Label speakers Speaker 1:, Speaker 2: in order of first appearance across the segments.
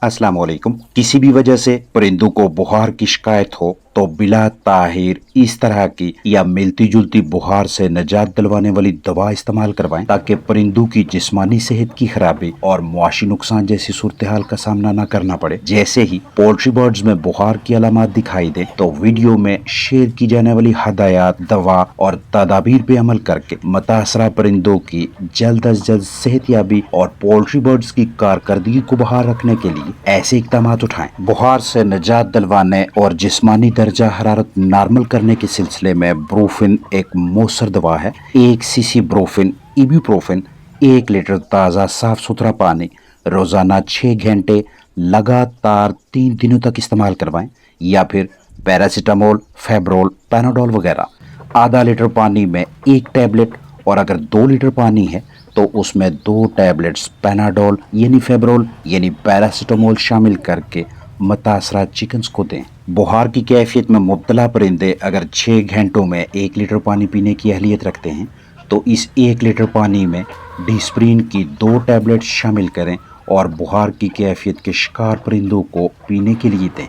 Speaker 1: अस्सलाम वालेकुम। किसी भी वजह से परिंदों को बुखार की शिकायत हो तो बिला ताहिर इस तरह की या मिलती जुलती बुखार से निजात दिलवाने वाली दवा इस्तेमाल करवाएं ताकि परिंदों की जिस्मानी सेहत की खराबी और मुआशी नुकसान जैसी सूरत हाल का सामना न करना पड़े। जैसे ही पोल्ट्री बर्ड्स में बुखार की अलामत दिखाई दे तो वीडियो में शेयर की जाने वाली हदायत, दवा और तदाबीर पे अमल करके मुतासरा परिंदों की जल्द अज जल्द सेहतयाबी और पोल्ट्री बर्ड्स की कारकर्दगी को बहाल रखने के लिए ऐसे इकदाम उठाएं। बुखार से निजात दिलवाने और जिस्मानी दर्जा हरारत नॉर्मल करने के सिलसिले में ब्रूफिन एक मौसर दवा है। 1 सीसी ब्रूफिन इबुप्रोफेन 1 लीटर ताज़ा साफ सुथरा पानी रोजाना 6 घंटे लगातार 3 दिनों तक इस्तेमाल करवाएं, या फिर पैरासीटामोल, फेब्रोल, पैनाडोल वगैरह आधा लीटर पानी में 1 टैबलेट, और अगर 2 लीटर पानी है तो उसमें 2 टैबलेट्स पैनाडोल यानी फेब्रोल यानी पैरासीटामोल शामिल करके मुतासरा चिकन्स को दें। बुखार की कैफियत में मुब्तला परिंदे अगर 6 घंटों में 1 लीटर पानी पीने की अहलियत रखते हैं तो इस 1 लीटर पानी में डिस्प्रिन की 2 टैबलेट शामिल करें और बुखार की कैफियत के शिकार परिंदों को पीने के लिए दें।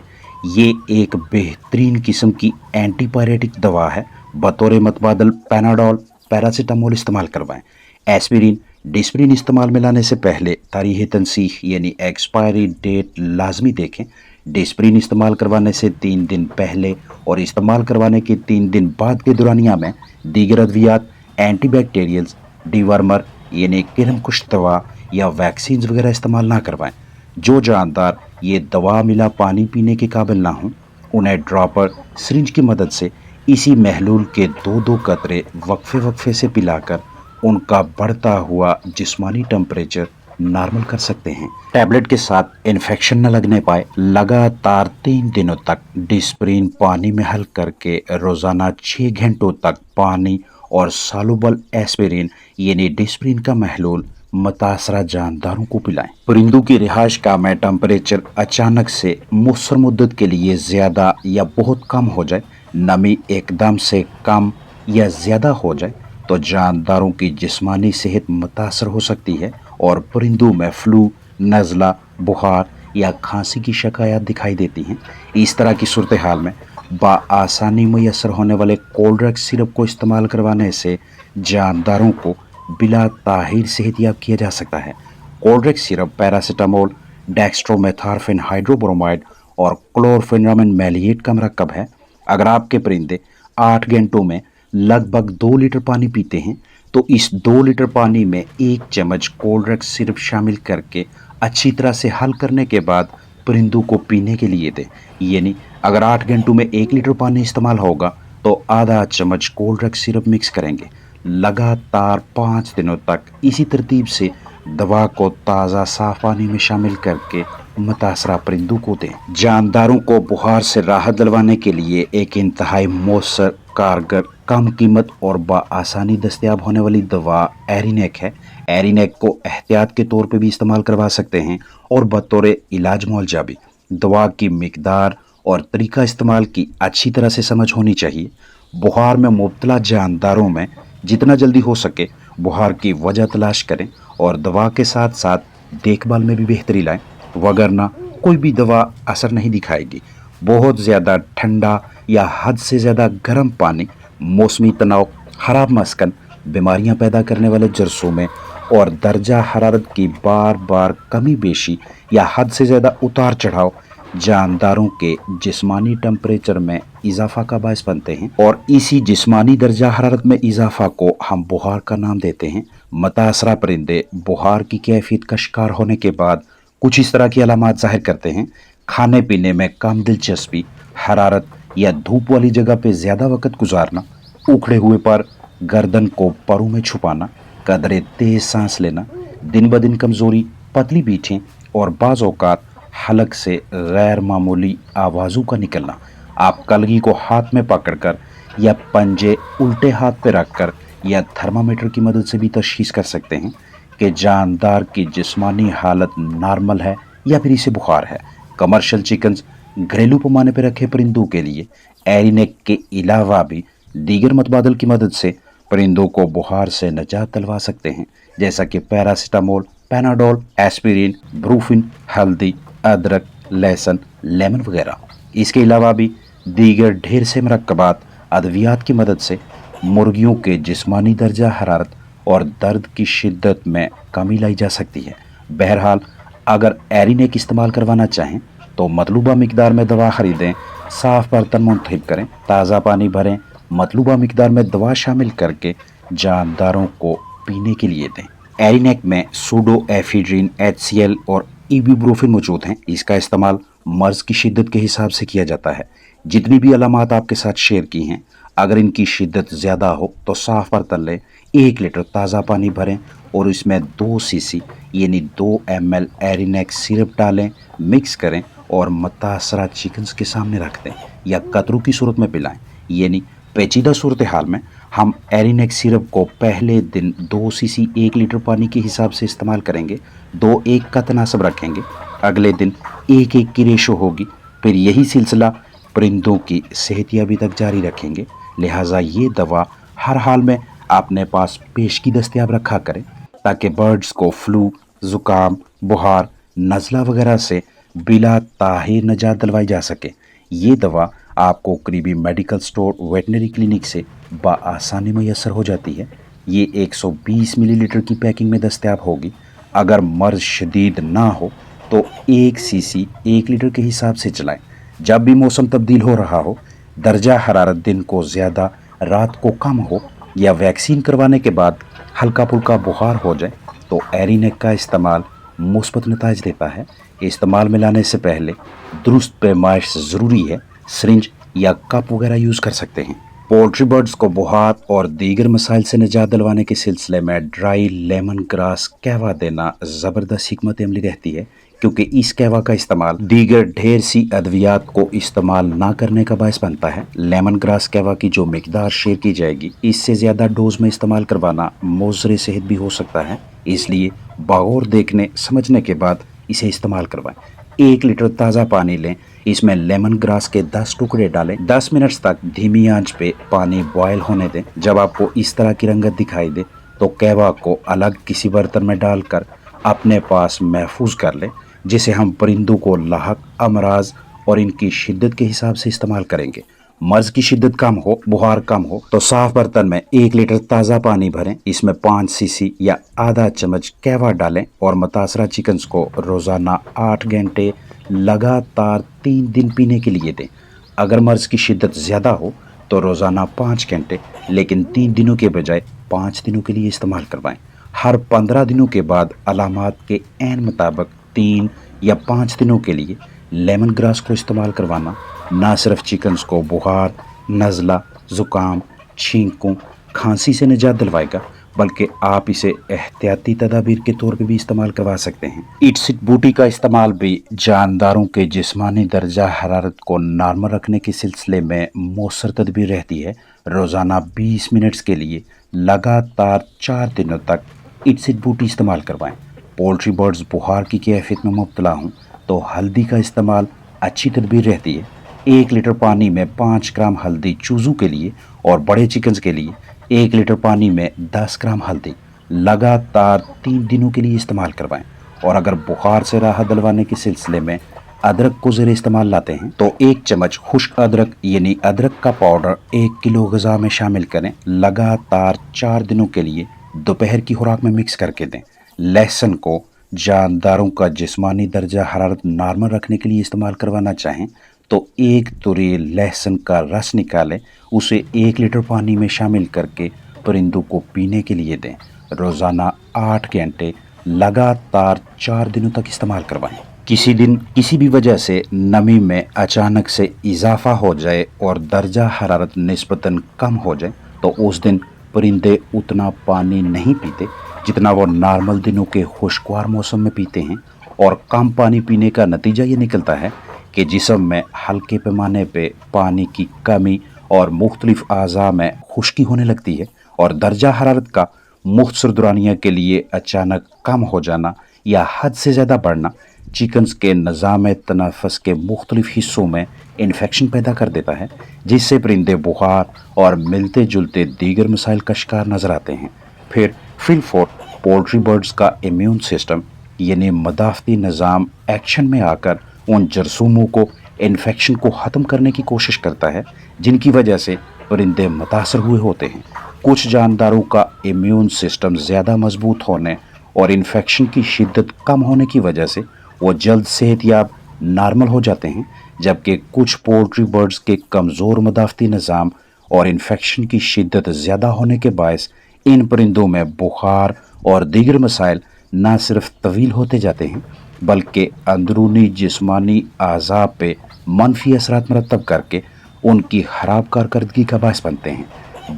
Speaker 1: ये एक बेहतरीन किस्म की एंटीपायरेटिक दवा है। बतौर मतबादल पैनाडोल, पैरासीटामोल इस्तेमाल करवाएं। एस्पिरिन, डिस्प्रिन इस्तेमाल में लाने से पहले तारीख़ तनसीह यानी एक्सपायरी डेट लाजमी देखें। डिस्प्रिन इस्तेमाल करवाने से 3 दिन पहले और इस्तेमाल करवाने के 3 दिन बाद के दौरानिया में दीगर अद्वियात, एंटीबैक्टीरियल्स, डिवर्मर यानी किरमकुश दवा या वैक्सीन वगैरह इस्तेमाल ना करवाएं। जो जानदार ये दवा मिला पानी पीने के काबिल ना हों उन्हें ड्रॉपर सिरिंज की मदद से इसी महलूल के 2-2 कतरे वक्फे वक्फे से पिलाकर उनका बढ़ता हुआ जिस्मानी टेम्परेचर नॉर्मल कर सकते हैं। टैबलेट के साथ इन्फेक्शन न लगने पाए लगातार 3 दिनों तक डिस्प्रिन पानी में हल करके रोजाना 6 घंटों तक पानी और सालुबल एस्पिरिन यानी डिस्प्रिन का महलूल मुतासरा जानदारों को पिलाएं। परिंदों की रिहाइश का में टेम्परेचर अचानक से मुस्सर मुद्दत के लिए ज्यादा या बहुत कम हो जाए, नमी एकदम से कम या ज्यादा हो जाए तो जानदारों की जिस्मानी सेहत मुतासर हो सकती है और परिंदों में फ्लू, नज़ला, बुखार या खांसी की शिकायत दिखाई देती हैं। इस तरह की सूरत हाल में बआसानी मैसर होने वाले कोल्ड्रेक्स सिरप को इस्तेमाल करवाने से जानदारों को बिला ताहिर सेहतयाब किया जा सकता है। कोल्ड्रेक्स सिरप पैरासीटामोल, डेक्स्ट्रोमेथार्फिन हाइड्रोब्रोमाइड और क्लोरफेनामिन मैलिएट का मरकब है। अगर आपके परिंदे 8 घंटों में लगभग 2 लीटर पानी पीते हैं तो इस 2 लीटर पानी में 1 चम्मच कोल्ड्रेक्स सिरप शामिल करके अच्छी तरह से हल करने के बाद परिंदों को पीने के लिए दें। यानी अगर 8 घंटों में 1 लीटर पानी इस्तेमाल होगा तो आधा चम्मच कोल्ड्रेक्स सिरप मिक्स करेंगे। लगातार 5 दिनों तक इसी तरतीब से दवा को ताज़ा साफ पानी में शामिल करके मुतासरा परिंदों को दें। जानदारों को बुखार से राहत दिलवाने के लिए एक इंतहाई मौसर, कारगर, कम कीमत और बआसानी दस्तयाब होने वाली दवा एरिनेक है। एरिनेक को एहतियात के तौर पर भी इस्तेमाल करवा सकते हैं और बतौर इलाज मुआवजा भी। दवा की मिकदार और तरीका इस्तेमाल की अच्छी तरह से समझ होनी चाहिए। बुखार में मुब्तला जानदारों में जितना जल्दी हो सके बुखार की वजह तलाश करें और दवा के साथ साथ देखभाल में भी बेहतरी लाएं, वगरना कोई भी दवा असर नहीं दिखाएगी। बहुत ज़्यादा ठंडा या हद से ज़्यादा गर्म पानी मौसमी तनाव, खराब मस्कन, बीमारियां पैदा करने वाले जरासीम और दर्जा हरारत की बार बार कमी बेशी या हद से ज़्यादा उतार चढ़ाव जानदारों के जिस्मानी टेम्परेचर में इजाफा का बायस बनते हैं और इसी जिस्मानी दर्जा हरारत में इजाफा को हम बुखार का नाम देते हैं। मुतासरा परिंदे बुखार की कैफियत का शिकार होने के बाद कुछ इस तरह की अलामत जाहिर करते हैं। खाने पीने में कम दिलचस्पी, हरारत या धूप वाली जगह पे ज़्यादा वक्त गुजारना, उखड़े हुए पर गर्दन को परों में छुपाना, कदरे तेज सांस लेना, दिन ब दिन कमज़ोरी, पतली पीठें और बाज़ औक़ात हलक से गैर मामूली आवाज़ों का निकलना। आप कलगी को हाथ में पकड़कर या पंजे उल्टे हाथ पर रखकर या थर्मामीटर की मदद से भी तशख़ीस कर सकते हैं कि जानदार की जिस्मानी हालत नॉर्मल है या फिर इसे बुखार है। कमर्शियल चिकन्स, घरेलू पैमाने पर रखे परिंदों के लिए एरिनेक के अलावा भी दीगर मतबादल की मदद से परिंदों को बुखार से निजात दिलवा सकते हैं, जैसा कि पैरासीटामोल, पैनाडोल, एस्पिरिन, ब्रूफिन, हल्दी, अदरक, लहसुन, लेमन वगैरह। इसके अलावा भी दीगर ढेर से मरकबात अद्वियात की मदद से मुर्गियों के जिस्मानी दर्जा हरारत और दर्द की शिद्दत में कमी लाई जा सकती है। बहरहाल अगर एरिनेक इस्तेमाल करवाना चाहें तो मतलूबा मिकदार में दवा खरीदें, साफ बर्तन मुंतखब करें, ताज़ा पानी भरें, मतलूबा मिकदार में दवा शामिल करके जानदारों को पीने के लिए दें। एरिनेक में सूडो एफिड्रिन, HCl और इबुप्रोफेन मौजूद हैं। इसका इस्तेमाल मर्ज की शिद्दत के हिसाब से किया जाता है। जितनी भी अलामात आपके साथ शेयर की हैं, अगर इनकी शिद्दत ज़्यादा हो तो साफ बर्तन लें, 1 लीटर ताज़ा पानी भरें और इसमें 2 सीसी यानी 2 ml एरिनेक सिरप डालें, मिक्स करें और मुतासरा चिकन्स के सामने रख दें या कतरों की सूरत में पिलाएं। यानी पेचीदा सूरत हाल में हम एरिनेक सिरप को पहले दिन 2 सीसी 1 लीटर पानी के हिसाब से इस्तेमाल करेंगे, 2-1 का तनासब रखेंगे। अगले दिन 1-1 की रेशो होगी। फिर यही सिलसिला परिंदों की सेहतियाबी तक जारी रखेंगे। लिहाजा ये दवा हर हाल में अपने पास पेशगी दस्तयाब रखा करें ताकि बर्ड्स को फ्लू, ज़ुकाम, बुखार, नज़ला वगैरह से बिला ताहीर निजात दिलवाई जा सके। ये दवा आपको करीबी मेडिकल स्टोर, वेटनरी क्लिनिक से बआसानी मैसर हो जाती है। ये 120 मिलीलीटर की पैकिंग में दस्तयाब होगी। अगर मर्ज शदीद ना हो तो 1 सीसी 1 लीटर के हिसाब से चलाएं। जब भी मौसम तब्दील हो रहा हो, दर्जा हरारत दिन को ज़्यादा रात को कम हो या वैक्सीन करवाने के बाद हल्का फुल्का बुखार हो जाए तो एरिनेक का इस्तेमाल मुस्बत नताइज देता है। इस्तेमाल में लाने से पहले दुरुस्त पैमाइश ज़रूरी है। सिरिंज या कप वगैरह यूज़ कर सकते हैं। पोल्ट्री बर्ड्स को बुखार और दीगर मसाइल से निजात दिलवाने के सिलसिले में ड्राई लेमन ग्रास कहवा देना ज़बरदस्त हिकमत अमली रहती है, क्योंकि इस कहवा का इस्तेमाल दीगर ढेर सी अद्वियात को इस्तेमाल ना करने का बायस बनता है। लेमन ग्रास कहवा की जो मिकदार शेयर की जाएगी, इससे ज़्यादा डोज में इस्तेमाल करवाना मुज़र सेहत भी हो सकता है। इसलिए बगौर देखने समझने के बाद इसे इस्तेमाल करवाएं। 1 लीटर ताज़ा पानी लें, इसमें लेमन ग्रास के 10 टुकड़े डालें, 10 मिनट तक धीमी आंच पे पानी बॉयल होने दें। जब आपको इस तरह की रंगत दिखाई दे तो कहवा को अलग किसी बर्तन में डालकर अपने पास महफूज कर लें, जिसे हम परिंदों को लाहक अमराज और इनकी शिद्दत के हिसाब से इस्तेमाल करेंगे। मर्ज की शिद्दत कम हो, बुखार कम हो तो साफ बर्तन में 1 लीटर ताज़ा पानी भरें, इसमें 5 सीसी या आधा चम्मच कहवा डालें और मुतासरा चिकन्स को रोज़ाना 8 घंटे लगातार 3 दिन पीने के लिए दें। अगर मर्ज की शिद्दत ज़्यादा हो तो रोज़ाना 5 घंटे, लेकिन 3 दिनों के बजाय 5 दिनों के लिए इस्तेमाल करवाएं। हर 15 दिनों के बाद अलामात के ऐन मुताबिक 3 या 5 दिनों के लिए लेमन ग्रास को इस्तेमाल करवाना ना सिर्फ चिकन्स को बुखार, नज़ला, ज़ुकाम, छींकों, खांसी से निजात दिलवाएगा, बल्कि आप इसे एहतियाती तदाबीर के तौर पे भी इस्तेमाल करवा सकते हैं। इटसिट बूटी का इस्तेमाल भी जानदारों के जिस्मानी दर्जा हरारत को नॉर्मल रखने के सिलसिले में मौसर तदबीर रहती है। रोज़ाना 20 मिनट्स के लिए लगातार 4 दिनों तक इटसिट बूटी इस्तेमाल करवाएं। पोल्ट्री बर्ड्स बुखार की कैफियत में मुब्तला हों तो हल्दी का इस्तेमाल अच्छी तदबीर रहती है। 1 लीटर पानी में 5 ग्राम हल्दी चूज़ों के लिए और बड़े चिकन्स के लिए 1 लीटर पानी में 10 ग्राम हल्दी लगातार 3 दिनों के लिए इस्तेमाल करवाएं। और अगर बुखार से राहत दिलवाने के सिलसिले में अदरक को ज़ेर इस्तेमाल लाते हैं तो 1 चम्मच खुश्क अदरक यानी अदरक का पाउडर 1 किलो ग़िज़ा में शामिल करें। लगातार 4 दिनों के लिए दोपहर की खुराक में मिक्स करके दें। लहसुन को जानदारों का जिस्मानी दर्जा हरारत नॉर्मल रखने के लिए इस्तेमाल करवाना चाहें तो 1 तुरी लहसुन का रस निकालें, उसे 1 लीटर पानी में शामिल करके परिंदों को पीने के लिए दें। रोज़ाना 8 घंटे लगातार 4 दिनों तक इस्तेमाल करवाएं। किसी दिन किसी भी वजह से नमी में अचानक से इजाफा हो जाए और दर्जा हरारत निस्बतन कम हो जाए तो उस दिन परिंदे उतना पानी नहीं पीते जितना वो नॉर्मल दिनों के खुशगवार मौसम में पीते हैं। और कम पानी पीने का नतीजा ये निकलता है कि जिस्म में हल्के पैमाने पे पानी की कमी और मुख्तलिफ आज़ा में खुश्की होने लगती है। और दर्जा हरारत का मुख्तसर दौरानिया के लिए अचानक कम हो जाना या हद से ज़्यादा बढ़ना चिकन्स के निज़ाम तनफ़ुस के मुख्तलिफ हिस्सों में इन्फेक्शन पैदा कर देता है, जिससे परिंदे बुखार और मिलते जुलते दीगर मसाइल का शिकार नज़र आते हैं। फिर पोल्ट्री बर्ड्स का इम्यून सिस्टम یعنی مدافعتی نظام ایکشن میں آ کر ان جرثوموں کو انفیکشن کو ختم کرنے کی کوشش کرتا ہے جن کی وجہ سے پرندے متاثر ہوئے ہوتے ہیں۔ کچھ جانداروں کا امیون سسٹم زیادہ مضبوط ہونے اور انفیکشن کی شدت کم ہونے کی وجہ سے وہ جلد صحت یاب نارمل ہو جاتے ہیں، جبکہ کچھ پولٹری برڈز کے کمزور مدافعتی نظام اور انفیکشن کی شدت زیادہ ہونے کے باعث ان پرندوں میں بخار اور دیگر مسائل نہ صرف طویل ہوتے جاتے ہیں بلکہ اندرونی جسمانی اعضاء پہ منفی اثرات مرتب کر کے ان کی خراب کارکردگی کا باعث بنتے ہیں۔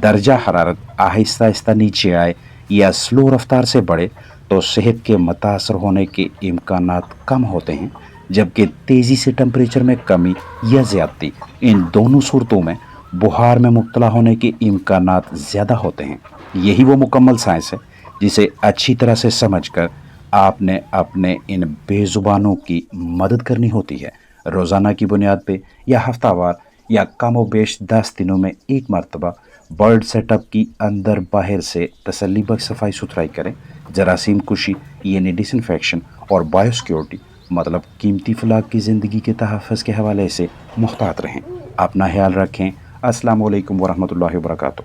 Speaker 1: درجہ حرارت آہستہ آہستہ نیچے آئے یا سلو رفتار سے بڑھے تو صحت کے متاثر ہونے کے امکانات کم ہوتے ہیں، جبکہ تیزی سے ٹمپریچر میں کمی یا زیادتی، ان دونوں صورتوں میں بخار میں مبتلا ہونے کے امکانات زیادہ ہوتے ہیں۔ یہی وہ مکمل سائنس ہے جسے اچھی طرح سے سمجھ کر آپ نے اپنے ان بے زبانوں کی مدد کرنی ہوتی ہے۔ روزانہ کی بنیاد پہ یا ہفتہ وار یا کم و بیش 10 دنوں میں ایک مرتبہ برڈ سیٹ اپ کی اندر باہر سے تسلی بخش صفائی ستھرائی کریں۔ جراثیم کشی یعنی ڈس انفیکشن اور بایو سیکیورٹی مطلب قیمتی فلاک کی زندگی کے تحفظ کے حوالے سے محتاط رہیں۔ اپنا خیال رکھیں۔ السلام علیکم ورحمۃ اللہ وبرکاتہ۔